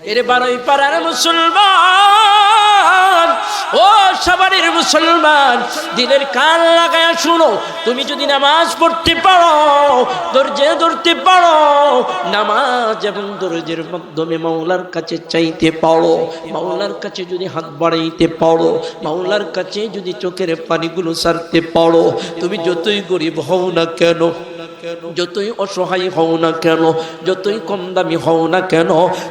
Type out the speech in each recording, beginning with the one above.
এর বারোই পাড়ার মুসলমান, ও সবারের মুসলমান, দিনের কান লাগায়া শুনো। তুমি যদি নামাজ পড়তে পারো, ধৈর্যে ধরতে পারো, নামাজ এবং ধৈর্যের মাধ্যমে মাওলার কাছে চাইতে পারো, মাওলার কাছে যদি হাত বাড়াইতে পারো, মাওলার কাছে যদি চোখের পানিগুলো ছাড়তে পারো, তুমি যতই গরিব হও না কেন, যতই অসহায় হও না কেন, যতই কম দামি হও না কেন,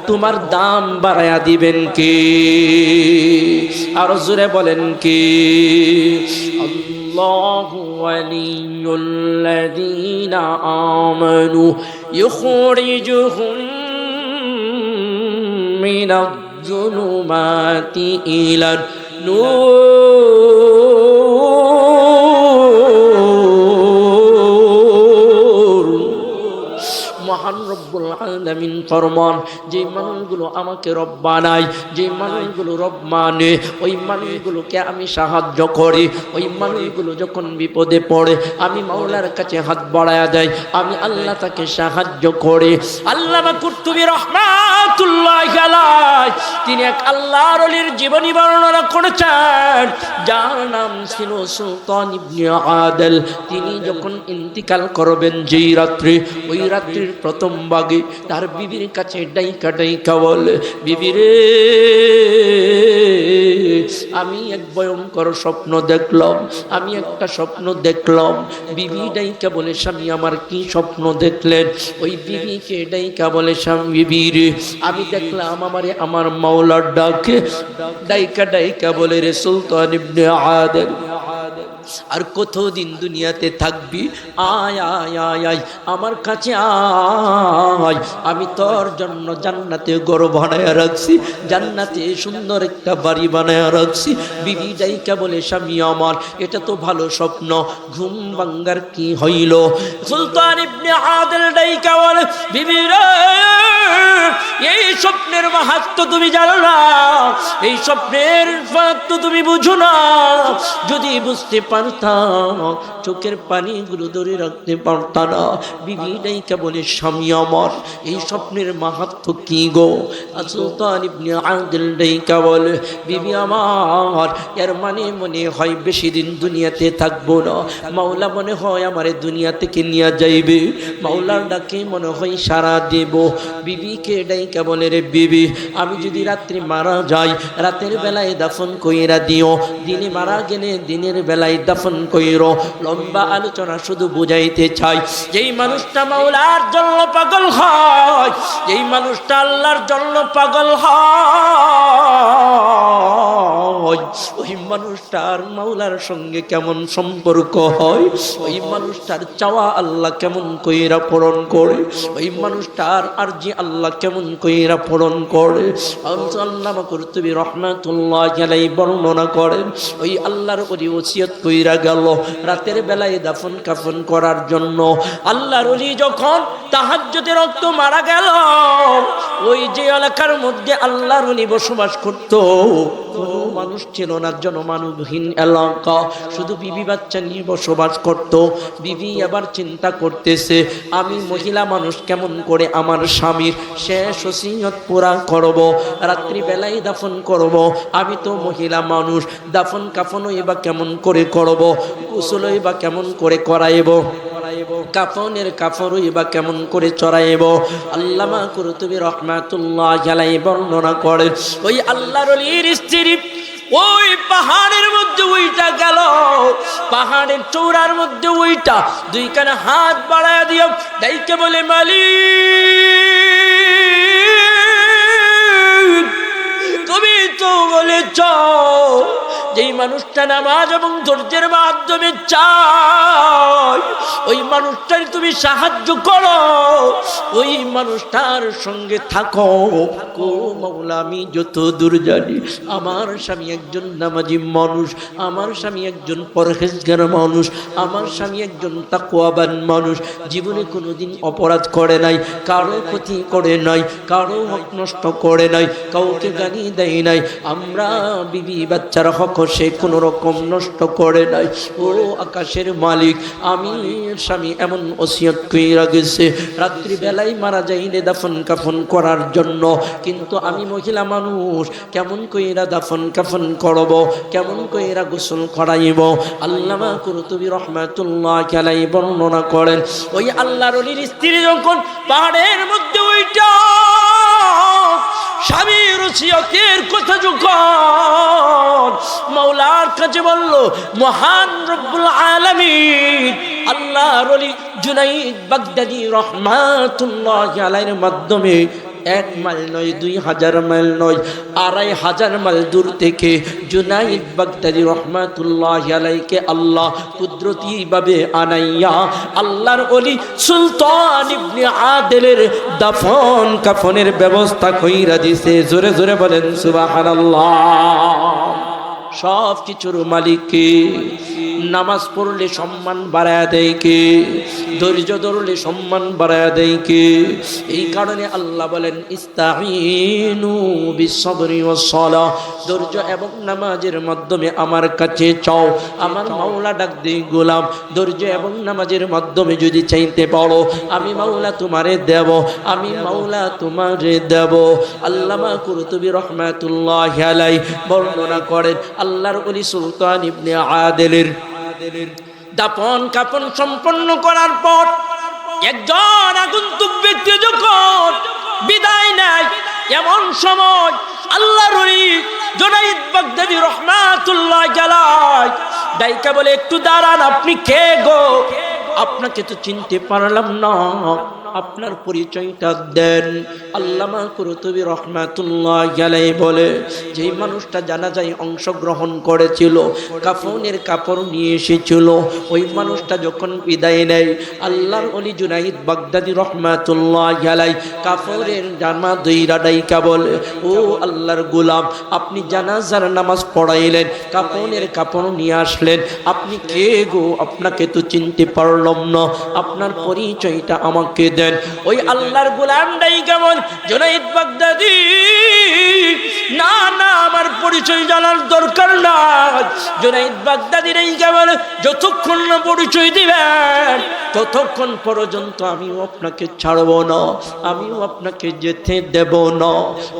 তোমার দাম বাড়ায়া দিবেন কে? আর জোরে বলেন কে? আল্লাহু ওয়ালিয়ুল্লাযীনা আমানু ইখরিজুহুম মিনাজ-জুলুমাতি ইলান নূর। মহান রব্বুল আলামিন ফরমান, যে মানুষগুলো আমাকে রব বানায়, যে মানুষগুলো রব মানে, ওই মানুষগুলোকে আমি সাহায্য করি। ওই মানুষগুলো যখন বিপদে পড়ে আমি মাওলার কাছে হাত বাড়ায়া দেয়, আমি আল্লাহ তাকে সাহায্য করে। আল্লামা কুরতুবী রাহমাতুল্লাহি আলাইহি তিনি এক আল্লাহর ওলির জীবনী বর্ণনা করেছেন, যার নাম ছিল সুলতান ইবনে আদল। তিনি যখন ইন্তিকাল করবেন যেই রাত্রে, ওই রাত্রির প্রথম ভাগে তার বিবির কাছে ডাইকা ডাইকা বলে, বিবি রে, আমি এক ভয়ঙ্কর স্বপ্ন দেখলাম, আমি একটা স্বপ্ন দেখলাম। বিবি ডাইকা বলে, স্বামী আমার কি স্বপ্ন দেখলেন? ওই বিবিকে ডাইকা বলে, স্বামী বিবি রে, আমি দেখলাম আমারে আমার মাওলার ডাকে ডাইকা ডাইকা বলে, রে সুলতান ইবনে আদল, আর কতদিন দুনিয়াতে থাকবি? আয় আয় আয় আয় আমার কাছে আয়, আমি তোর জন্য জান্নাতে ঘর বানায়া রাখছি, জান্নাতে সুন্দর একটা বাড়ি বানায়া রাখছি। বিবি ডাইকা বলে, স্বামী আমার এটা তো ভালো স্বপ্ন, ঘুম ভাঙ্গার কি হইল? সুলতান ইবনে আদল ডাইকা বলে, বিবি রে, এই স্বপ্নের মাহাত্ম্য তুমি জানো না, এই স্বপ্নের মাহাত্ম্য তুমি বুঝো না। যদি বুঝতে পারতাম চোখের পানিগুলো ধরে রাখতে পারতাম না। বিবি ডাইকা বলে, স্বামী আমার এই স্বপ্নের মাহাত্ম্য কি গো? সুলতান ইবনে আদল ডাইকা বলে, বিবি আমার এর মানে মনে হয় বেশি দিন দুনিয়াতে থাকবো না, মাওলা মনে হয় আমারে দুনিয়া থেকে নিয়ে যাইবে, মাওলার ডাকে মনে হয় সারা দেব। বিবিকে ডাইকা বলে, রে বিবি, আমি যদি রাত্রি মারা যাই, রাতের বেলায় দাফন কইরা দিও, দিনে মারা গেলে দিনের বেলায় দাফন কইরো। লম্বা আলোচনা শুধু বুঝাইতে চাই, যেই মানুষটা মাওলার জন্য পাগল হয়, যেই মানুষটা আল্লাহর জন্য পাগল হয়, ওই মানুষটার মাওলার সঙ্গে কেমন সম্পর্ক হয়, ওই মানুষটার চাওয়া আল্লাহ কেমন কইরা পূরণ করে, ওই মানুষটার আরজি আল্লাহ কেমন কইরা পূরণ করে। আল্লামা কুরতুবী রাহমাতুল্লাহি আলাইহি বর্ণনা করেন, ওই আল্লাহর ওলি ওসিয়ত কইরা গেল রাতের বেলায় দাফন কাফন করার জন্য। আল্লাহর ওলি যখন তাহাজ্জুদের রক্ত মারা গেল, ওই যে এলাকার মধ্যে আল্লাহর ওলি বসবাস করত, কোনো মানুষ ছিল না, জনমানবহীন এলাকা, শুধু বিবি বাচ্চা নিয়ে বসবাস করত। বিবি আবার চিন্তা করতেছে, আমি মহিলা মানুষ কেমন করে আমার স্বামীর শেষ ওসিয়ত পুরা করব, রাত্রি বেলায় দাফন করব, আমি তো মহিলা মানুষ, দাফন কাফনই বা কেমন করে করব, গোসলই বা কেমন করে করাইব, কাফনের কাফরই বা কেমন করে চড়াইব। আল্লামা কুরতুবী রাহমাতুল্লাহি আলাইহি বর্ণনা করেন, ওই আল্লাহর ওলির স্ত্রী ওই পাহাড়ের মধ্যে উইটা গেল, পাহাড়ের চূড়ার মধ্যে উইটা দুইখানে হাত বাড়ায়া দিও, ডাইকে বলে, মালিক তুমি তো বলেছ যেই মানুষটা নামাজ এবং ধৈর্যের মাধ্যমে চায়, ওই মানুষটার তুমি সাহায্য করো, ওই মানুষটার সঙ্গে থাকো। কো মাওলা, আমি যত দূর জানি আমার স্বামী একজন নামাজি মানুষ, আমার স্বামী একজন পরহেজগার মানুষ, আমার স্বামী একজন তাকওয়াবান মানুষ, জীবনে কোনোদিন অপরাধ করে নাই, কারো ক্ষতি করে নাই, কারো হক নষ্ট করে নাই, কাউকে গালি দেয় নাই। আমরা বিবি বাচ্চার হক সে কোনো রকম নষ্ট করে নাই। ও আকাশের মালিক, আমি স্বামী এমন ওসিয়ত কইরা গেছে রাত্রিবেলায় মারা যাইলে দাফন কাফন করার জন্য, কিন্তু আমি মহিলা মানুষ কেমন কইরা দাফন কাফন করব, কেমন কইরা গোসল করাইব। আল্লামা কুরতুবী রাহমাতুল্লাহি আলাইহি বর্ণনা করেন, ওই আল্লাহর ওলির স্ত্রী যখন পাহাড়ের মধ্যে ওইটা স্বামীর ওসিয়তের কথা যখন মাওলার কাছে বলল, মহান রব্বুল আলামিন আল্লাহর ওলি জুনাইদ বাগদাদী রাহমাতুল্লাহি আলাইহির মাধ্যমে 1 মাইল নয়, 2000 মাইল নয়, 2500 মাইল দূর থেকে জুনাইদ বাগদাদী রাহমাতুল্লাহি আলাইহিকে আল্লাহ কুদরতি ভাবে আনাইয়া আল্লাহর ওলি সুলতান ইবনে আদেলের দাফন কাফনের ব্যবস্থা কইরা দিয়েছে। জোরে জোরে বলেন সুবহানাল্লাহ। সব কিছুর মালিক কে? নামাজ পড়লে সম্মান বাড়ায় দেয় কে? ধৈর্য ধরলে সম্মান বাড়ায় দেয় কে? এই কারণে আল্লাহ বলেন ইস্তাঈনু বিসসবরি ওয়াস-সালাহ, ধৈর্য এবং নামাজের মাধ্যমে আমার কাছে চাও। আমার মাওলা ডাক দেই, গোলাম ধৈর্য এবং নামাজের মাধ্যমে যদি চাইতে পারো আমি মাওলা তোমারে দেব, আমি মাওলা তোমারে দেব। আল্লামা কুরতুবী রাহমাতুল্লাহি আলাইহি বর্ণনা করেন, আল্লাহর ওলি সুলতান ইবনে আদেলের দাফন কাফন সম্পন্ন করার পর একজন আগন্তুক ব্যক্তি যখন বিদায় নেয়, এমন সময় আল্লাহর ওলি জুনাইদ বাগদাদী রাহমাতুল্লাহি আলাইহি ডাইকা বলে, একটু দাঁড়ান, আপনি কে গো? আপনাকে তো চিনতে পারলাম না, আপনার পরিচয়টা দেন। আল্লামা কুরতুবী রাহমাতুল্লাহি আলাইহি বলে, যেই মানুষটা জানাজায় অংশগ্রহণ করেছিল, কাফনের কাপড় নিয়ে এসেছিল, ওই মানুষটা যখন বিদায় নেয় আল্লাহর ওলি জুনাইদ বাগদাদী রাহমাতুল্লাহি আলাইহি কাফনের জামা দইরা ডাইকা বলে, ও আল্লাহর গোলাম, আপনি জানাজার নামাজ পড়াইলেন, কাফনের কাপড় নিয়ে আসলেন, আপনি কে গো? আপনাকে তো চিনতে পারলাম না, আপনার পরিচয়টা আমাকে দেন। ওই আল্লাহর গোলাম ডাইকা বলে, জুনাইদ বাগদাদী, না না, আমার পরিচয় জানার দরকার নাই। জুনাইদ বাগদাদী ডাইকা বলে, যতক্ষণ না পরিচয় দিবেন ততক্ষণ পর্যন্ত আমিও আপনাকে ছাড়ব না, আমিও আপনাকে যেতে দেব না।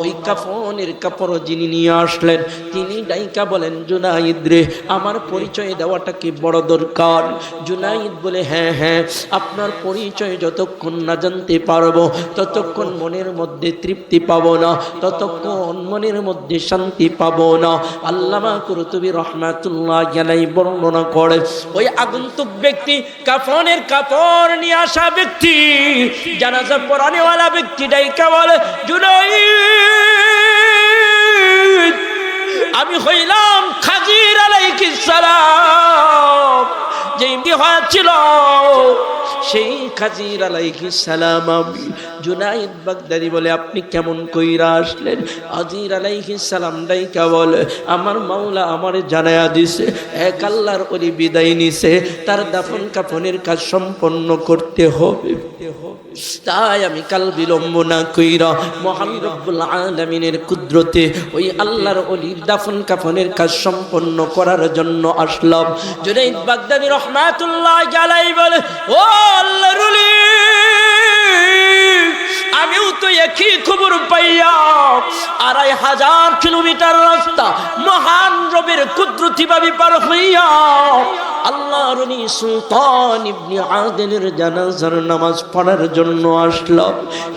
ওই কাফনের কাপড় যিনি নিয়ে আসলেন তিনি ডাইকা বলেন, জুনাইদ রে, আমার পরিচয় দেওয়াটা কি বড় দরকার? জুনাইদ বলে, হ্যাঁ হ্যাঁ, আপনার পরিচয় যতক্ষণ না জানতে পারবো ততক্ষণ মনের মধ্যে তৃপ্তি পাবো না, ততক্ষণ মনের মধ্যে শান্তি পাবো না। আল্লামা কুরতুবী রাহমাতুল্লাহি আলাইহি বর্ণনা করে, ওই আগন্তুক ব্যক্তি, কাফনের কাপড় নিয়ে আসা ব্যক্তি, জানাজা পড়ানেওয়ালা ব্যক্তি ডাইকা বলে, জুনাইদ, আমি হইলাম খাজির আলাইহিস সালাম, যেই হয়েছিল সেই খাজির আলাইহিস সালাম আমি। জুনাইদ বাগদাদী বলে, আপনি কেমন কইরা আসলেন? খাজির আলাইহিস সালাম ডাইকা বলে, আমার মাওলা আমারে জানায়া দিছে এক আল্লাহর ওলি বিদায় নিছে, তার দাফন কাফনের কাজ সম্পন্ন করতে হবে, তাই আমি কাল বিলম্ব না কইরা মহান রব্বুল আলামিনের কুদরতে ওই আল্লাহর ওলির দাফন কাফনের কাজ সম্পন্ন করার জন্য আসলাম। জুনাইদ বাগদাদী রাহমাতুল্লাহি আলাইহি বলে, ও আল্লাহর ওলি, আমিও তো একই খবর পাইয়া 2500 কিলোমিটার রাস্তা মহান রবের কুদরতি ভাবে পার হইয়া আল্লাহর ওলি সুলতান ইবনে আদেলের জানাজার নামাজ পড়ার জন্য আসলাম।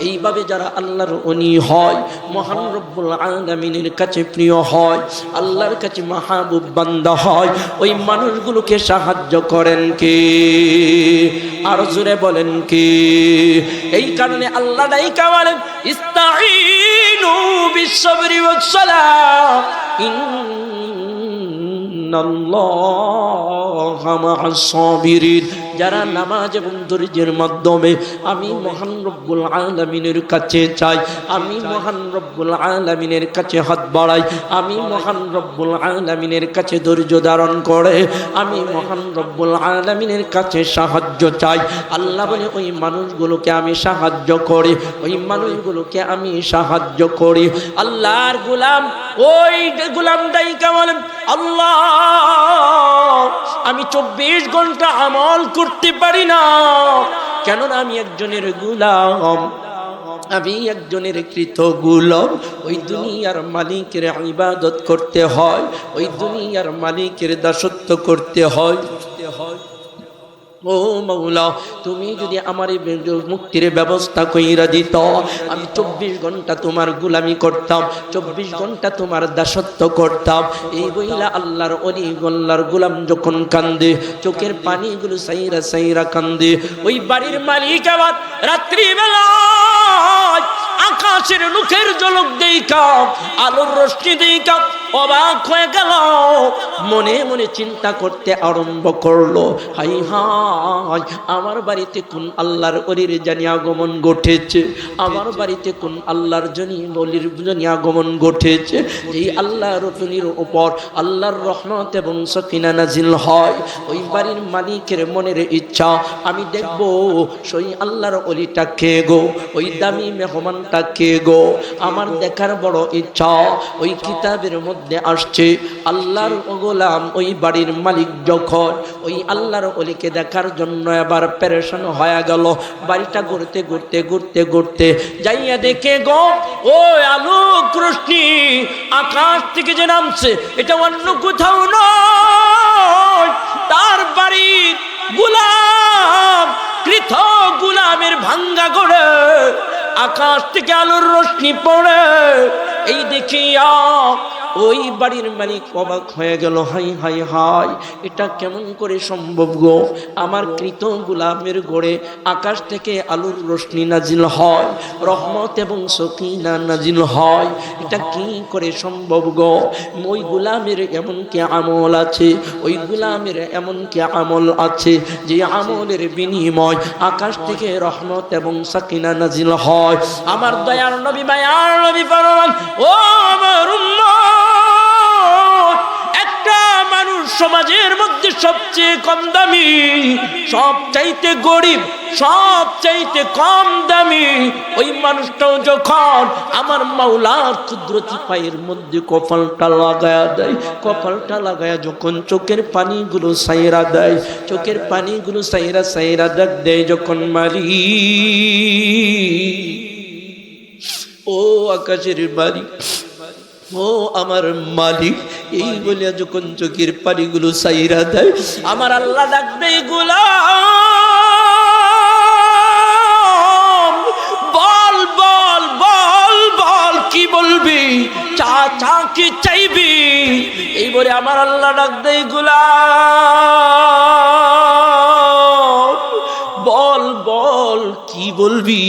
এইভাবে যারা আল্লাহর ওলি হয়, মহান রব্বুল আলামিনের কাছে প্রিয় হয়, আল্লাহর কাছে মাহবুব বান্দা হয়, ওই মানুষগুলোকে সাহায্য করেন কে? আর জোরে বলেন কে? এই কারণে আল্লাহ ডাইকা বলেন, ইস্তাঈনু বিসসবরি ওয়াস-সালাহ, ইন্নাল্লাহা মা'আস-সাবিরিন। যারা নামাজ এবং ধৈর্যের মাধ্যমে আমি মহান রব্বুল আলামিনের কাছে চাই, আমি মহান রব্বুল আলামিনের কাছে হাত বাড়াই, আমি মহান রব্বুল আলামিনের কাছে ধৈর্য ধারণ করে আমি মহান রব্বুল আলামিনের কাছে সাহায্য চাই, আল্লাহ বলে ওই মানুষগুলোকে আমি সাহায্য করি, ওই মানুষগুলোকে আমি সাহায্য করি। আল্লাহর গোলাম ওই গোলাম ডাইকা বলেন, আল্লাহ আমি 24 ঘন্টা আমল করতে পারি না, কেননা আমি একজনের গোলাম, আমি একজনের কৃত গোলাম। ওই দুনিয়ার মালিকের ইবাদত করতে হয়, ওই দুনিয়ার মালিকের দাসত্ব করতে হয়। ও মাওলা, তুমি যদি আমার এই মুক্তির ব্যবস্থা কইরা দিত, আমি 24 ঘন্টা তোমার গোলামি করতাম, 24 ঘন্টা তোমার দাসত্ব করতাম। এই বইলা আল্লাহর ওলি আল্লাহর গোলাম যখন কান্দে, চোখের পানিগুলো সাইরা সাইরা কান্দে। ওই বাড়ির মালিক আবার রাত্রিবেলা আকাশের মুখের ঝলক দেইকা, আলোর রশ্মি দেইকা অবাক হয়ে গেল, মনে মনে চিন্তা করতে আরম্ভ করলো, হাই হাই আমার বাড়িতে কোন আল্লাহর ওলির জানি আগমন ঘটেছে, আমার বাড়িতে কোন আল্লাহর ওলির জানি আগমন ঘটেছে, যেই আল্লাহর ওলির উপর আল্লাহর রহমত এবং সকিনা নাজিল হয়। ওই বাড়ির মালিকের মনের ইচ্ছা, আমি দেখব সেই আল্লাহর ওলিটা কে গো, ওই দামি মেহমানটা কে গো। আমার দেখার বড় ইচ্ছা। ওই কিতাবের মধ্যে আসছে, আল্লাহর গোলাম ওই বাড়ির মালিক যখন ওই আল্লাহর ওলিকে দেখার জন্য এবার পেরেশান হয়ে গেল, বাড়িটা ঘুরতে ঘুরতে ঘুরতে ঘুরতে যাইয়া দেখে গো, ওই আলোক রশ্মি আকাশ থেকে যে নামছে, এটা অন্য কোথাও নয়, তার বাড়ির গোলাম, কৃত গোলামের ভাঙ্গা করে আকাশ থেকে আলোর রশ্মি পড়ে। এই দেখিয়া ওই বাড়ির মালিক অবাক হয়ে গেল, হাই হাই হাই এটা কেমন করে সম্ভব গো, আমার কৃত গোলামের গড়ে আকাশ থেকে আলোর রশ্মি নাজিল হয়, রহমত এবং সকিনা নাজিল হয়, এটা কি করে সম্ভব গো। ওই গোলামের এমন কি আমল আছে, ওই গোলামের এমন কি আমল আছে যে আমলের বিনিময় আকাশ থেকে রহমত এবং সকিনা নাজিল হয়। আমার দয়ার নবী মায়ার নবী ফরমান, ও আমার উম্মত, একটা মানুষ সমাজের মধ্যে সবচেয়ে কম দামি, সবচাইতে গরিব, সবচাইতে কম দামি, ওই মানুষটাও যখন আমার মাওলার কুদরতি পায়ের মধ্যে কপালটা লাগায়া দেয়, কপালটা লাগায়া যখন চোখের পানিগুলো সাইরা দেয়, চোখের পানিগুলো সাইরা সাইরা ডাক দেয় যখন, মারি ও আকাশের বাড়ি, ও আমার মালিক, এই বলিয়া যখন চোখের পানিগুলো সাইরা দেয়, আমার আল্লাহ ডাক দেয়, গোলাম বল বল বল বল, কি বলবি, চা চা কি চাইবি, এই বলে আমার আল্লাহ ডাক দেয়, গোলাম বল বল কি বলবি,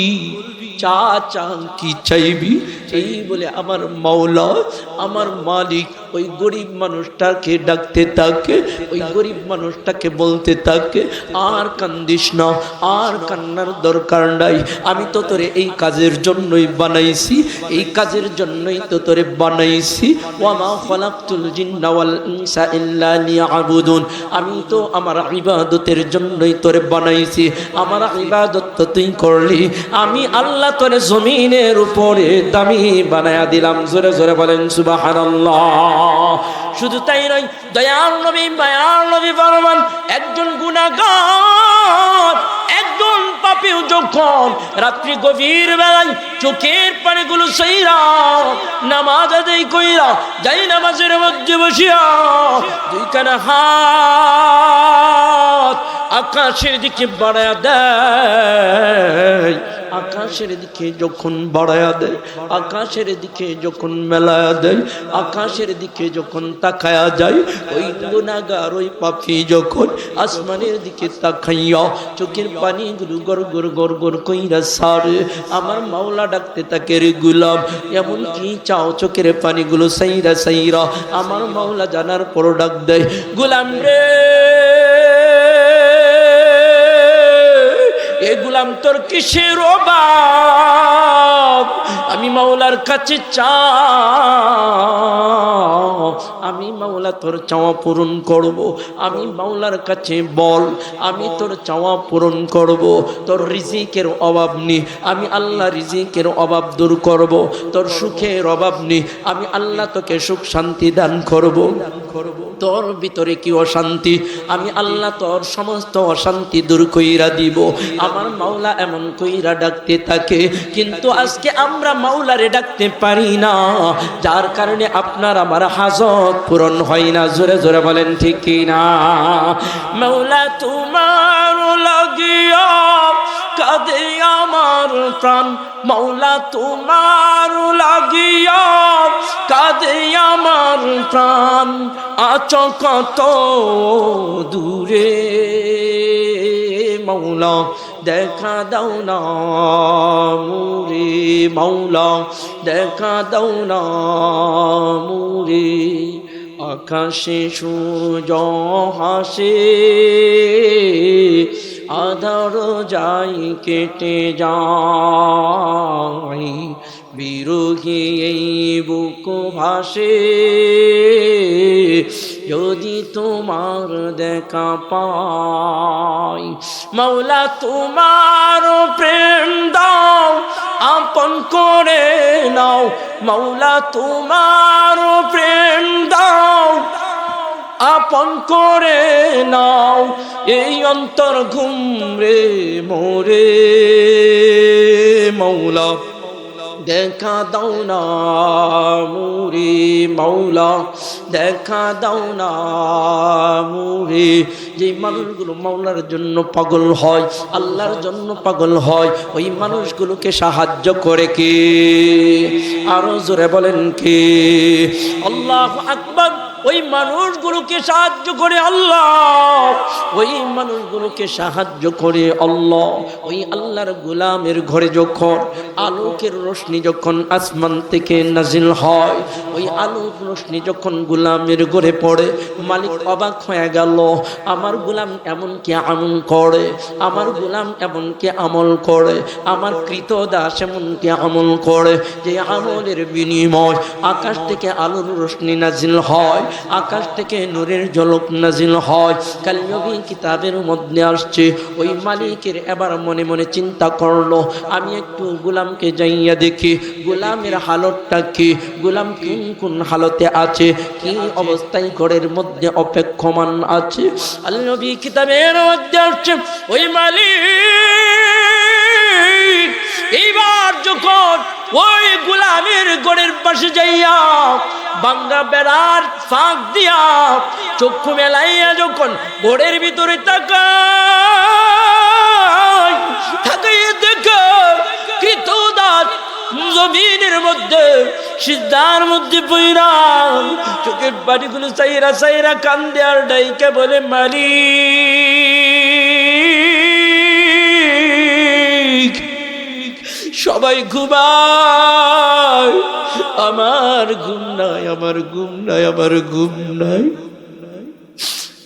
চা চা কি চাইবি। এই বলে আমার মাওলা, আমার মালিক ওই গরিব মানুষটাকে ডাকতে থাকে, ওই গরিব মানুষটাকে বলতে থাকে, আর কান্দিস না, আর কান্নার দরকার নাই, আমি তো তোরে এই কাজের জন্যই বানাইছি, এই কাজের জন্যই তো তোরে বানাইছি। ওয়ামা খালাকতুল জিন্না ওয়াল ইনসা ইল্লা লিয়াবুদুন, আমি তো আমার ইবাদতের জন্যই তোরে বানাইছি, আমার ইবাদত তো তুই করলি, আমি আল্লাহ তোরে জমিনের উপরে দামি বানায়া দিলাম। জোরে জোরে বলেন সুবহানাল্লাহ। শুধু তাই নয়, দয়াল নবী মায়ার নবী ফরমান, একজন গুনাহগার, একজন পাপীও যখন রাত্রি গভীর বেলায় চোখের পানিগুলো সাইরা নামাজ আদায় কইরা যাই নামাজের মধ্যে বসিয়া দুইখানা হাত আকাশের দিকে বাড়ায়া দেয়, আকাশের দিকে যখন বাড়ায়া দেয়, আকাশের দিকে যখন মেলায়া দেয়, আকাশের দিকে যখন তাকায়া যায়, ওই গুনাহগার ওই পাপী যখন আসমানের দিকে তাকাইয়া চোখের পানিগুলো গড় গড় গড় গড় কইরা সারে, আমার মাওলা ডাকতে থাকে, রে গোলাম এমন কি চাও, চোখের পানিগুলো সাইরা সাইরা আমার মাওলা জানার পর ডাক দেয়, গোলাম রে, এ গোলাম তোর কিসের অভাব, আমি মাওলার কাছে চাও, আমি মাওলা তোর চাওয়া পূরণ করব। আমি মাওলার কাছে বল, আমি তোর চাওয়া পূরণ করব। তোর রিজিকের অভাব নেই, আমি আল্লাহ রিজিকের অভাব দূর করব। তোর সুখের অভাব নেই, আমি আল্লাহ তোকে সুখ শান্তি দান করব। তোর ভিতরে কি অশান্তি, আমি আল্লাহ তোর সমস্ত অশান্তি দূর কইরা দিব। আমার মাওলা এমন কইরা ডাকতে থাকে, কিন্তু আজকে আমরা মাওলারে ডাকতে পারি না, যার কারণে আপনার আমার হাজত পূরণ হয় না। জোরে জোরে বলেন ঠিক কি না? মাওলা তোমার লাগিয়া কাঁদে আমার প্রাণ, মাওলা তোমার লাগিয়া কাঁদে আমার প্রাণ, আছো কত দূরে মাওলা দেখা দাও না মুরে, মাওলা দেখা দাও না মুরে। আকাশে সূর্য হাসে, আধার যাই কেটে যাই, বিরোহী এই বুক ভাসে, যদি তোমার দেখা পাই। মাওলা তোমার প্রেম দাও, আপন করে নাও, মাওলা তোমার প্রেম দাও, আপন করে নাও। এই অন্তর ঘুমরে মোরে মাওলা দেখা দাও না মুরে, মাওলা দেখা দাও না মুরে। যে মানুষগুলো মাওলার জন্য পাগল হয়, আল্লাহর জন্য পাগল হয়, ওই মানুষগুলোকে সাহায্য করে কে? আরো জোরে বলেন কে? আল্লাহু আকবার। ওই মানুষগুলোকে সাহায্য করে আল্লাহ, ওই মানুষগুলোকে সাহায্য করে আল্লাহ। ওই আল্লাহর গোলামের ঘরে যখন আলোকের রোশনি যখন আসমান থেকে নাজিল হয়, ওই আলোক রোশনি যখন গোলামের ঘরে পড়ে, মালিক অবাক হয়ে গেল। আমার গোলাম এমন কি আমল করে, আমার গোলাম এমন কি আমল করে, আমার কৃত দাস এমন কি আমল করে, যে আমলের বিনিময় আকাশ থেকে আলোর রোশনি নাজিল হয়, আকাশ থেকে নূরের ঝলক নাজিল হয়। কালমি কিতাবের মধ্যে আসছে, ওই মালিকের এবার মনে মনে চিন্তা করলো, আমি একটু গোলামকে যাইয়া দেখি গোলামের হালতটা কি, গোলাম কোন কোন হালতে আছে, কি অবস্থায় ঘরের মধ্যে অপেক্ষমান আছে। আল্লাহর কিতাবের মধ্যে আসছে, ওই মালিক এইবার যখন ওই গোলামের ঘরের পাশে যাইয়া বাঙ্গা বেড়ার ফাঁক দিয়া চক্ষু মেলাইয়া যখন ঘরের ভিতরে তাকাইয়া দেখে কৃতদাস জমিনের মধ্যে সিজদার মধ্যে পইরা চোখের বাড়িগুলো চাইরা চাইরা কান্দে আর ডাইকে বলে, মালিক সবাই ঘুমায়, আমার ঘুম নাই, আমার ঘুম নাই, আমার ঘুম নাই।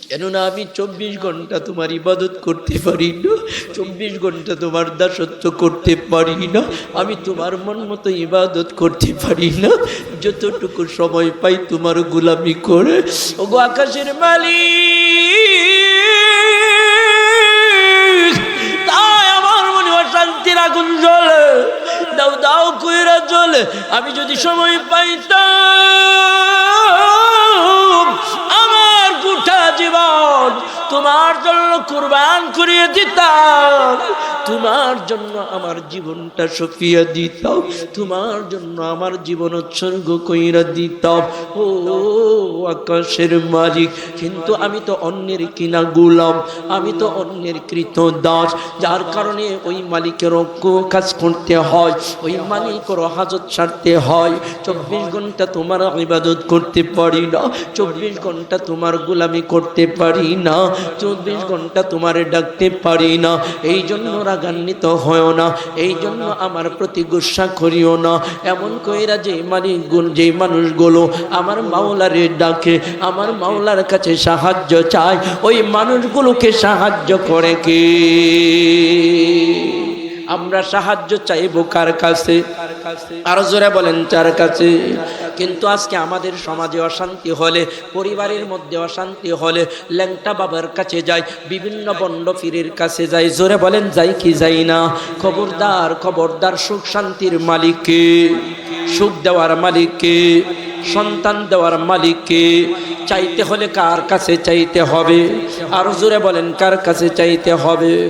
কেননা আমি 24 ঘন্টা তোমার ইবাদত করতে পারি না, 24 ঘন্টা তোমার দাসত্ব করতে পারি না, আমি তোমার মন মতো ইবাদত করতে পারি না, যতটুকু সময় পাই তোমার গোলামি করে। ওগো আকাশের মালিক, তাই আমার মনে অশান্তির আগুন জ্বলে, দাও দাও কইরা জ্বলে। আমি যদি সময় পাইতাম আমার গোটা জীবন তোমার জন্য কুরবান করিয়ে দিতাম, তোমার জন্য আমার জীবনটা সঁপিয়া দিতাম, তোমার জন্য আমার জীবন উৎসর্গ কইরা দিতাম। ও আকাশের মালিক, কিন্তু আমি তো অন্যের কিনা গোলাম, আমি তো অন্যের কৃত দাস, যার কারণে ওই মালিকের কাজ করতে হয়, ওই মালিকের হাজত ছাড়তে হয়। 24 ঘন্টা তোমার ইবাদত করতে পারি না, 24 ঘন্টা তোমার গোলামি করতে পারি না, 24 ঘন্টা তোমার ডাকতে পারি না। এই জন্য রাগান্বিত হয় না, এই জন্য আমার প্রতি গুসা করিও না। এমন কইরা যে মালিকগুলো, যে মানুষগুলো আমার মাওলারে ডাকে, আমার মাওলার কাছে সাহায্য চায়, ওই মানুষগুলোকে সাহায্য করে কে? আমরা সাহায্য চাইবো কার কাছে? আরো জোরে বলেন কার কাছে? কিন্তু আজকে আমাদের সমাজে অশান্তি হলে, পরিবারের মধ্যে অশান্তি হলে ল্যাংটা বাবার কাছে যায়, বিভিন্ন বন্ড পীরের কাছে যায়। জোরে বলেন যাই কি যাই না? খবরদার, খবরদার। সুখ শান্তির মালিককে, সুখ দেওয়ার মালিককে, সন্তান দেওয়ার মালিককে চাইতে হলে কার কাছে চাইতে হবে? আরো জোরে বলেন কার কাছে চাইতে হবে?